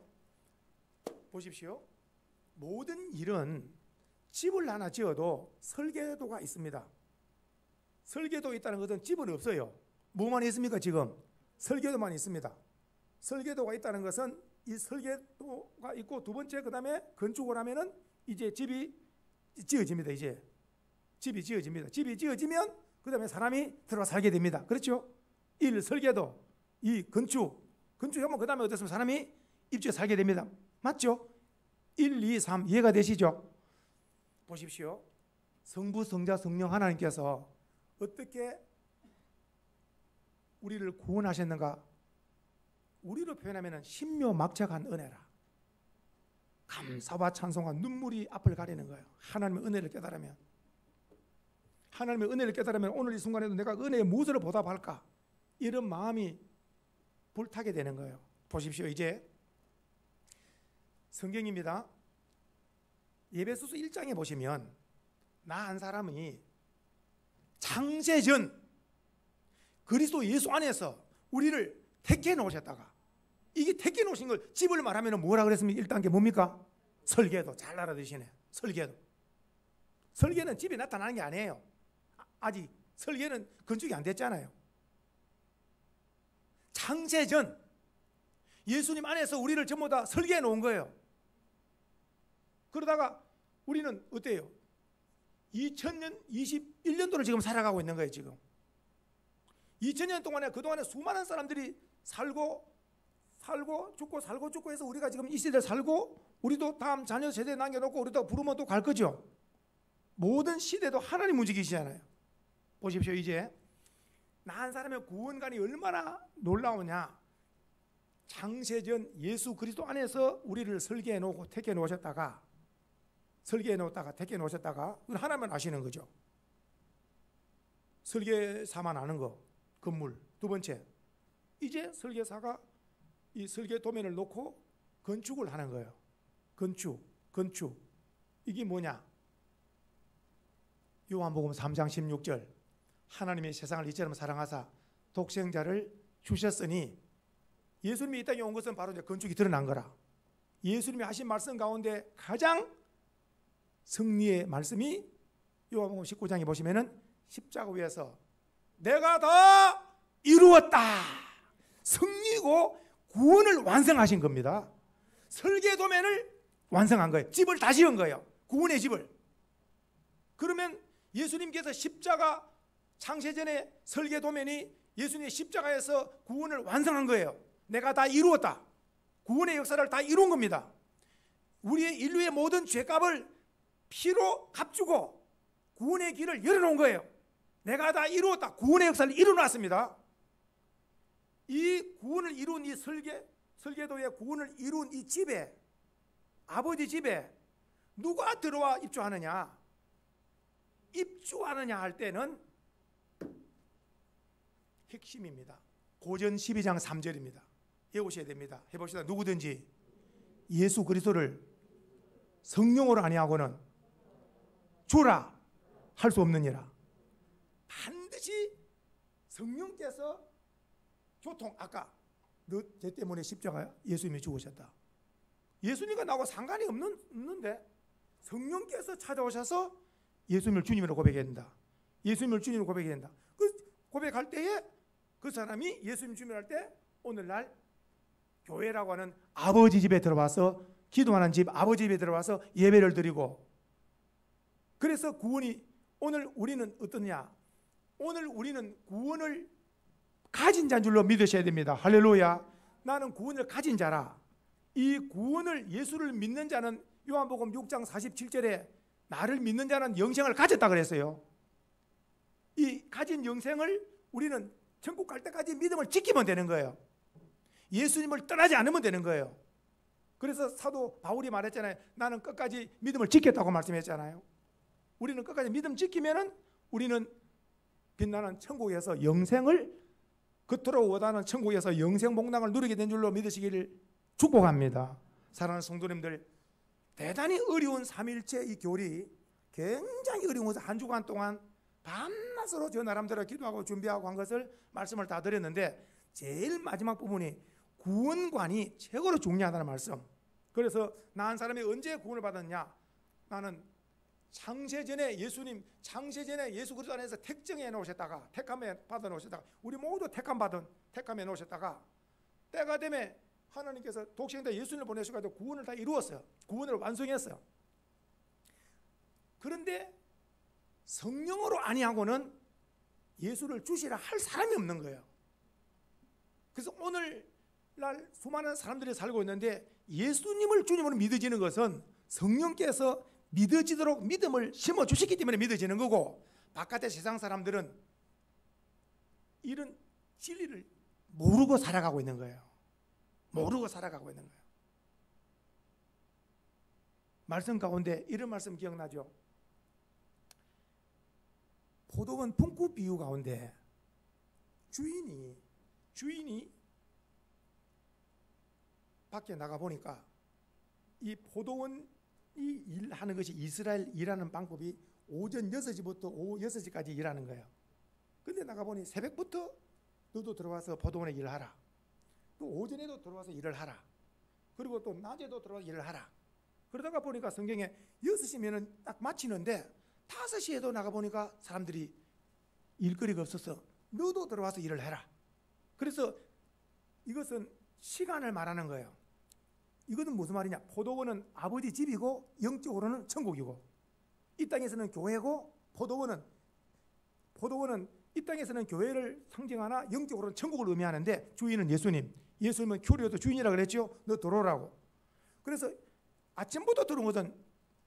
보십시오. 모든 일은 집을 하나 지어도 설계도가 있습니다. 설계도 있다는 것은 집은 없어요. 뭐만 있습니까? 지금 설계도만 있습니다. 설계도가 있다는 것은 이 설계도가 있고 두 번째 그 다음에 건축을 하면은 이제 집이 지어집니다. 이제 집이 지어집니다. 집이 지어지면 그 다음에 사람이 들어와 살게 됩니다. 그렇죠? 1. 설계도, 2. 건축하면 그 다음에 어떻습니까? 사람이 입주해 살게 됩니다. 맞죠? 1, 2, 3 이해가 되시죠? 보십시오. 성부, 성자, 성령 하나님께서 어떻게 우리를 구원하셨는가? 우리로 표현하면 신묘막측한 은혜라. 감사와 찬송과 눈물이 앞을 가리는 거예요. 하나님의 은혜를 깨달으면, 하나님의 은혜를 깨달으면 오늘 이 순간에도 내가 은혜에 무엇으로 보답할까? 이런 마음이 불타게 되는 거예요. 보십시오. 이제 성경입니다. 에베소서 1장에 보시면 나 한 사람이 창세전 그리스도 예수 안에서 우리를 택해 놓으셨다가, 이게 택해 놓으신 걸 집을 말하면 뭐라 그랬습니까? 1단계 뭡니까? 설계도. 잘 알아두시네. 설계는 집에 나타나는 게 아니에요. 아직 설계는 건축이 안 됐잖아요. 창세전 예수님 안에서 우리를 전부 다 설계해 놓은 거예요. 그러다가 우리는 어때요? 2000년, 21년도를 지금 살아가고 있는 거예요. 지금 2000년 동안에 그동안에 수많은 사람들이 살고 죽고 해서 우리가 지금 이 시대를 살고, 우리도 다음 자녀 세대에 남겨놓고 우리도 부르면 또 갈 거죠. 모든 시대도 하나님 움직이시잖아요. 보십시오. 이제 나 한 사람의 구원관이 얼마나 놀라우냐. 창세전 예수 그리스도 안에서 우리를 설계해 놓고 택해 놓으셨다가, 택해 놓으셨다가 하나만 아시는 거죠. 설계사만 아는 거, 건물. 두 번째, 이제 설계사가 이 설계 도면을 놓고 건축을 하는 거예요. 건축. 이게 뭐냐? 요한복음 3장 16절. 하나님이 세상을 이처럼 사랑하사 독생자를 주셨으니, 예수님이 이 땅에 온 것은 바로 이제 건축이 드러난 거라. 예수님이 하신 말씀 가운데 가장 승리의 말씀이 요한복음 19장에 보시면은 십자가 위에서 내가 다 이루었다. 승리고 구원을 완성하신 겁니다. 설계 도면을 완성한 거예요. 집을 다 지은 거예요. 구원의 집을. 그러면 예수님께서 십자가 창세전의 설계 도면이 예수님의 십자가에서 구원을 완성한 거예요. 내가 다 이루었다. 구원의 역사를 다 이룬 겁니다. 우리의 인류의 모든 죄값을 피로 값주고 구원의 길을 열어놓은 거예요. 내가 다 이루었다. 구원의 역사를 이루어놨습니다. 이 구원을 이룬 이 설계도의 구원을 이룬 이 집에, 아버지 집에 누가 들어와 입주하느냐? 입주하느냐 할 때는 핵심입니다. 고전 12장 3절입니다. 외우셔야 됩니다. 해봅시다. 누구든지 예수 그리스도를 성령으로 아니하고는 주라 할 수 없느니라. 반드시 성령께서 교통, 아까 너 쟤 때문에 십자가야? 예수님이 죽으셨다. 예수님과 나하고 상관이 없는데 성령께서 찾아오셔서 예수님을 주님으로 고백해야 된다. 예수님을 주님으로 고백해야 된다. 그 고백할 때에 그 사람이 예수님 주님을 할 때 오늘날 교회라고 하는 아버지 집에 들어와서 기도하는 집, 아버지 집에 들어와서 예배를 드리고, 그래서 구원이, 오늘 우리는 어떠냐? 오늘 우리는 구원을 가진 자인 줄로 믿으셔야 됩니다. 할렐루야. 나는 구원을 가진 자라. 이 구원을, 예수를 믿는 자는 요한복음 6장 47절에 나를 믿는 자는 영생을 가졌다 그랬어요. 이 가진 영생을 우리는 천국 갈 때까지 믿음을 지키면 되는 거예요. 예수님을 떠나지 않으면 되는 거예요. 그래서 사도 바울이 말했잖아요. 나는 끝까지 믿음을 지켰다고 말씀했잖아요. 우리는 끝까지 믿음 지키면은 우리는 빛나는 천국에서 영생을, 그토록 원하는 천국에서 영생 복락을 누리게 된 줄로 믿으시기를 축복합니다. 사랑하는 성도님들, 대단히 어려운 삼일체 이 교리, 굉장히 어려운 것을 한 주간 동안 밤낮으로 저 나름대로 기도하고 준비하고 한 것을 말씀을 다 드렸는데, 제일 마지막 부분이 구원관이 최고로 중요하다는 말씀. 그래서 나 한 사람이 언제 구원을 받았냐? 나는 창세전에 예수님, 창세전에 예수 그리스도 안에서 택정해 놓으셨다가, 택함에 받아 놓으셨다가, 우리 모두 택함해 놓으셨다가, 때가 되면 하나님께서 독생자 예수님을 보내셔가지고 구원을 다 이루었어요. 구원을 완성했어요. 그런데 성령으로 아니하고는 예수를 주시라 할 사람이 없는 거예요. 그래서 오늘날 수많은 사람들이 살고 있는데 예수님을 주님으로 믿어지는 것은 성령께서 믿어지도록 믿음을 심어주셨기 때문에 믿어지는 거고, 바깥의 세상 사람들은 이런 진리를 모르고 살아가고 있는 거예요. 모르고 살아가고 있는 거예요. 말씀 가운데 이런 말씀 기억나죠? 포도원 품구 비유 가운데 주인이 밖에 나가 보니까 이 포도원이 일하는 것이, 이스라엘 일하는 방법이 오전 6시부터 오후 6시까지 일하는 거예요. 근데 나가 보니 새벽부터 너도 들어와서 포도원에 일하라, 또 오전에도 들어와서 일을 하라, 그리고 또 낮에도 들어와서 일을 하라. 그러다가 보니까 성경에 6시면은 딱 마치는데 5시에도 나가 보니까 사람들이 일거리가 없어서 너도 들어와서 일을 해라. 그래서 이것은 시간을 말하는 거예요. 이것은 무슨 말이냐? 포도원은 아버지 집이고 영적으로는 천국이고, 이 땅에서는 교회고, 포도원은 이 땅에서는 교회를 상징하나 영적으로는 천국을 의미하는데, 주인은 예수님은 교리로도 주인이라고 그랬죠. 너 들어오라고. 그래서 아침부터 들어온 것은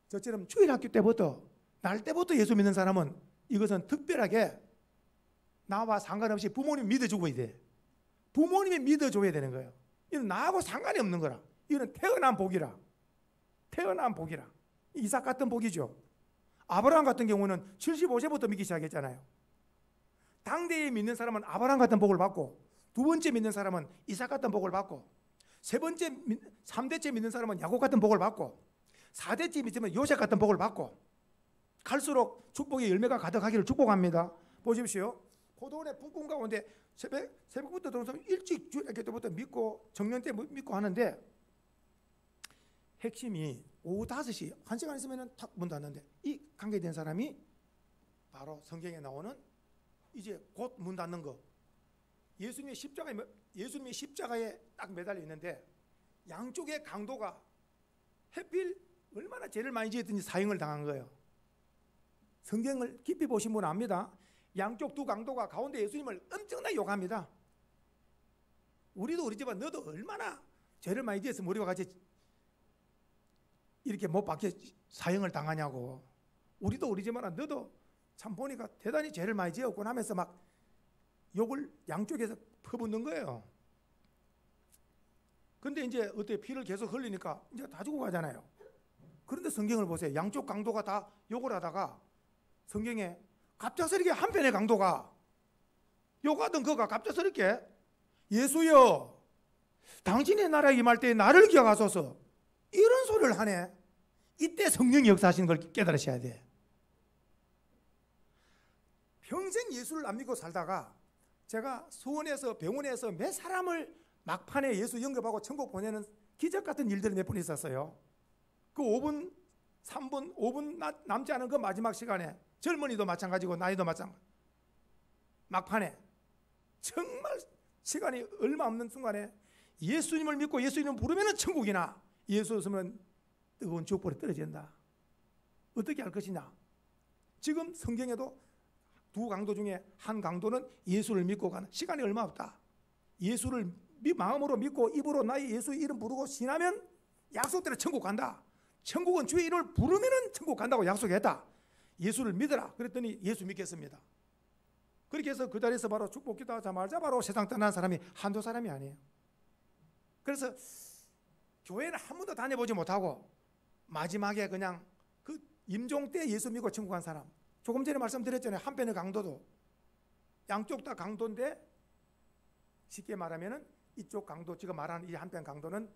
저처럼 주일학교 때부터, 날 때부터 예수 믿는 사람은 이것은 특별하게 나와 상관없이 부모님 믿어주고 돼. 부모님이 믿어줘야 되는 거예요. 이건 나하고 상관이 없는 거라. 이거는 태어난 복이라. 이삭 같은 복이죠. 아브라함 같은 경우는 75세부터 믿기 시작했잖아요. 당대에 믿는 사람은 아브라함 같은 복을 받고, 두 번째 믿는 사람은 이삭 같은 복을 받고, 3대째 믿는 사람은 야곱 같은 복을 받고, 4대째 믿으면 요셉 같은 복을 받고, 갈수록 축복의 열매가 가득하기를 축복합니다. 보십시오. 포도원의 품꾼 가운데 새벽부터 들어서 일찍 주일학교 때부터 믿고 정년 때 믿고 하는데, 핵심이 오후 5시 1시간 있으면 탁 문 닫는데, 이 관계된 사람이 바로 성경에 나오는 이제 곧 문 닫는 거, 예수님의 십자가에 딱 매달려 있는데, 양쪽의 강도가 해필 얼마나 죄를 많이 지었든지 사형을 당한 거예요. 성경을 깊이 보신 분은 압니다. 양쪽 두 강도가 가운데 예수님을 엄청나게 욕합니다. 우리도 우리 집안 너도 얼마나 죄를 많이 지어서 우리와 같이 이렇게 못 박혀 사형을 당하냐고. 우리도 우리 집안 너도 참 보니까 대단히 죄를 많이 지었고 하면서 막 욕을 양쪽에서 퍼붓는 거예요. 근데 이제 어떻게 피를 계속 흘리니까 이제 다 죽어가잖아요. 그런데 성경을 보세요. 양쪽 강도가 다 욕을 하다가 성경에 갑작스럽게 한편의 강도가, 욕하던 그가 갑작스럽게 예수여 당신의 나라에 임할 때 나를 기억하소서, 이런 소리를 하네. 이때 성령이 역사하시는 걸 깨달으셔야 돼. 평생 예수를 안 믿고 살다가 제가 수원에서 병원에서 몇 사람을 막판에 예수 영접하고 천국 보내는 기적 같은 일들이 몇 번 있었어요. 그 5분, 3분, 5분 남지 않은 그 마지막 시간에 젊은이도 마찬가지고 나이도 마찬가지, 막판에 정말 시간이 얼마 없는 순간에 예수님을 믿고 예수님을 부르면 천국이나, 예수 없으면 뜨거운 지옥불에 떨어진다. 어떻게 할 것이냐? 지금 성경에도 두 강도 중에 한 강도는 예수를 믿고 가는, 시간이 얼마 없다. 예수를 마음으로 믿고 입으로 나의 예수 이름 부르고 신하면 약속대로 천국 간다. 천국은 주의 이름을 부르면 천국 간다고 약속했다. 예수를 믿어라. 그랬더니 예수 믿겠습니다. 그렇게 해서 그 자리에서 바로 축복 기도하자마자 바로 세상 떠난 사람이 한두 사람이 아니에요. 그래서 교회는 한 번도 다녀보지 못하고 마지막에 그냥 그 임종 때 예수 믿고 천국 간 사람, 조금 전에 말씀드렸잖아요. 한편의 강도도 양쪽 다 강도인데, 쉽게 말하면 이쪽 강도, 지금 말하는 이 한편 강도는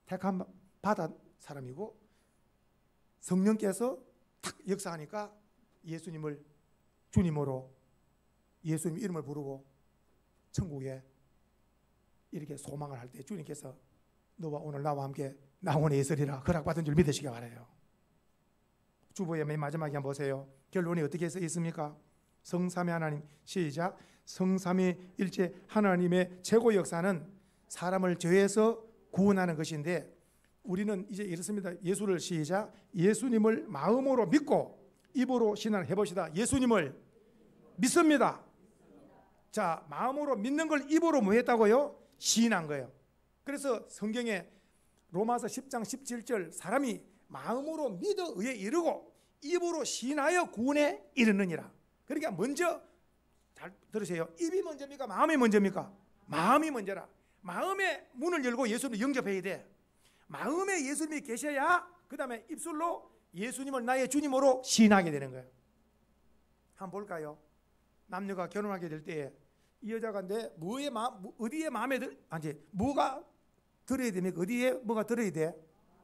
택함 받은 사람이고, 성령께서 탁 역사하니까 예수님을 주님으로 예수님 이름을 부르고 천국에 이렇게 소망을 할 때 주님께서 너와 오늘 나와 함께 낙원에 있으리라 허락받은 줄 믿으시기 바라요. 주보의 맨 마지막에 한번 보세요. 결론이 어떻게 써 있습니까? 성삼위 하나님, 시작. 성삼위일체 하나님의 최고 역사는 사람을 죄에서 구원하는 것인데, 우리는 이제 이렇습니다. 예수를, 시작. 예수님을 마음으로 믿고 입으로 신앙을 해봅시다. 예수님을 믿습니다. 자, 마음으로 믿는 걸 입으로 뭐 했다고요? 시인한 거예요. 그래서 성경에 로마서 10장 17절 사람이 마음으로 믿어 의에 이르고 입으로 시인하여 구원에 이르느니라. 그러니까 먼저 잘 들으세요. 입이 먼저입니까? 마음이 먼저입니까? 마음이 먼저라. 마음의 문을 열고 예수님을 영접해야 돼. 마음에 예수님이 계셔야 그 다음에 입술로 예수님을 나의 주님으로 시인하게 되는 거예요. 한번 볼까요? 남녀가 결혼하게 될 때에 이 여자가 뭐의 마음, 어디에 마음에 뭐가 들어야 됩니까? 어디에 뭐가 들어야 돼?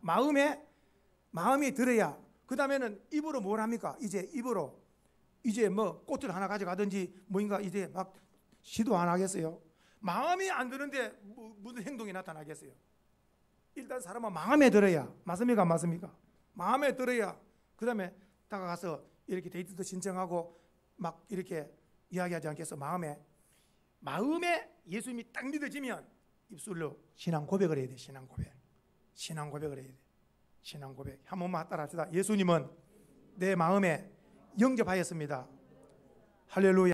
마음이 들어야 그 다음에는 입으로 뭘 합니까? 이제 입으로 이제 뭐 꽃을 하나 가져가든지 뭔가 이제 막 시도 안 하겠어요? 마음이 안 드는데 무슨 행동이 나타나겠어요? 일단 사람은 마음에 들어야, 맞습니까? 맞습니까? 마음에 들어야 그 다음에 다가가서 이렇게 데이트도 신청하고 막 이렇게 이야기하지 않겠어? 마음에 예수님이 딱 믿어지면 입술로 신앙 고백을 해야 돼. 신앙 고백을 해야 돼. 신앙 고백. 한 번만 따라 합시다. 예수님은 내 마음에 영접하였습니다. 할렐루야.